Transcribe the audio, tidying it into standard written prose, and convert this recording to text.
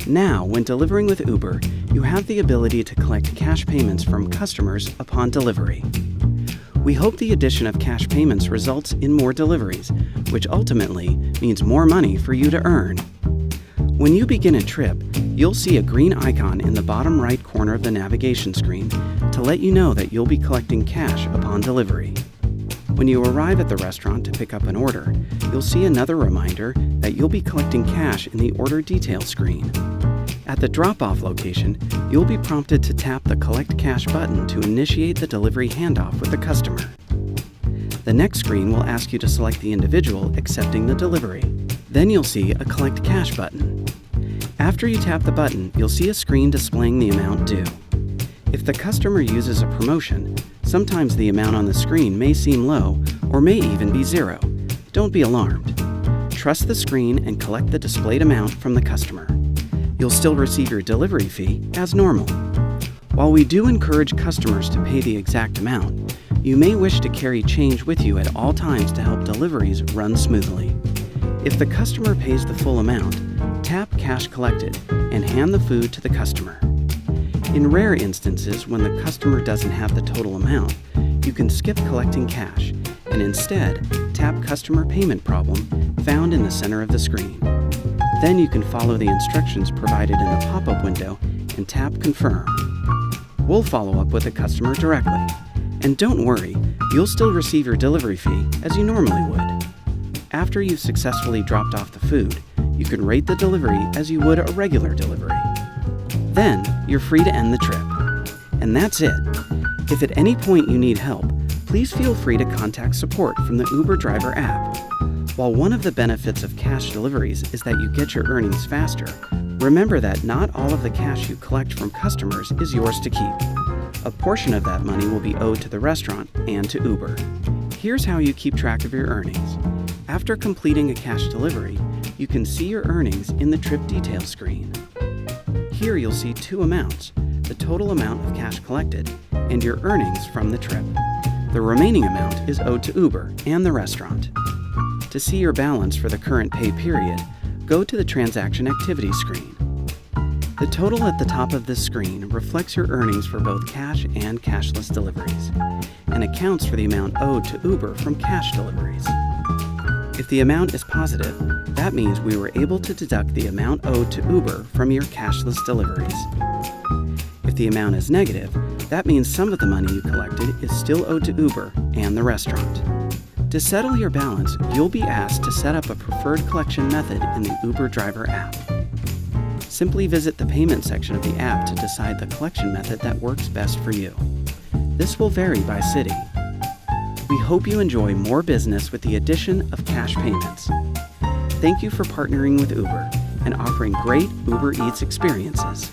Now, when delivering with Uber, you have the ability to collect cash payments from customers upon delivery. We hope the addition of cash payments results in more deliveries, which ultimately means more money for you to earn. When you begin a trip, you'll see a green icon in the bottom right corner of the navigation screen to let you know that you'll be collecting cash upon delivery. When you arrive at the restaurant to pick up an order, you'll see another reminder that you'll be collecting cash in the order details screen. At the drop-off location, you'll be prompted to tap the Collect Cash button to initiate the delivery handoff with the customer. The next screen will ask you to select the individual accepting the delivery. Then you'll see a Collect Cash button. After you tap the button, you'll see a screen displaying the amount due. If the customer uses a promotion, sometimes the amount on the screen may seem low or may even be zero. Don't be alarmed. Trust the screen and collect the displayed amount from the customer. You'll still receive your delivery fee as normal. While we do encourage customers to pay the exact amount, you may wish to carry change with you at all times to help deliveries run smoothly. If the customer pays the full amount, tap Cash Collected and hand the food to the customer. In rare instances, when the customer doesn't have the total amount, you can skip collecting cash and instead tap Customer Payment Problem found in the center of the screen. Then you can follow the instructions provided in the pop-up window and tap Confirm. We'll follow up with the customer directly. And don't worry, you'll still receive your delivery fee as you normally would. After you've successfully dropped off the food, you can rate the delivery as you would a regular delivery. Then, you're free to end the trip. And that's it. If at any point you need help, please feel free to contact support from the Uber Driver app. While one of the benefits of cash deliveries is that you get your earnings faster, remember that not all of the cash you collect from customers is yours to keep. A portion of that money will be owed to the restaurant and to Uber. Here's how you keep track of your earnings. After completing a cash delivery, you can see your earnings in the trip details screen. Here you'll see two amounts, the total amount of cash collected and your earnings from the trip. The remaining amount is owed to Uber and the restaurant. To see your balance for the current pay period, go to the Transaction Activity screen. The total at the top of this screen reflects your earnings for both cash and cashless deliveries, and accounts for the amount owed to Uber from cash deliveries. If the amount is positive, that means we were able to deduct the amount owed to Uber from your cashless deliveries. If the amount is negative, that means some of the money you collected is still owed to Uber and the restaurant. To settle your balance, you'll be asked to set up a preferred collection method in the Uber Driver app. Simply visit the payment section of the app to decide the collection method that works best for you. This will vary by city. We hope you enjoy more business with the addition of cash payments. Thank you for partnering with Uber and offering great Uber Eats experiences.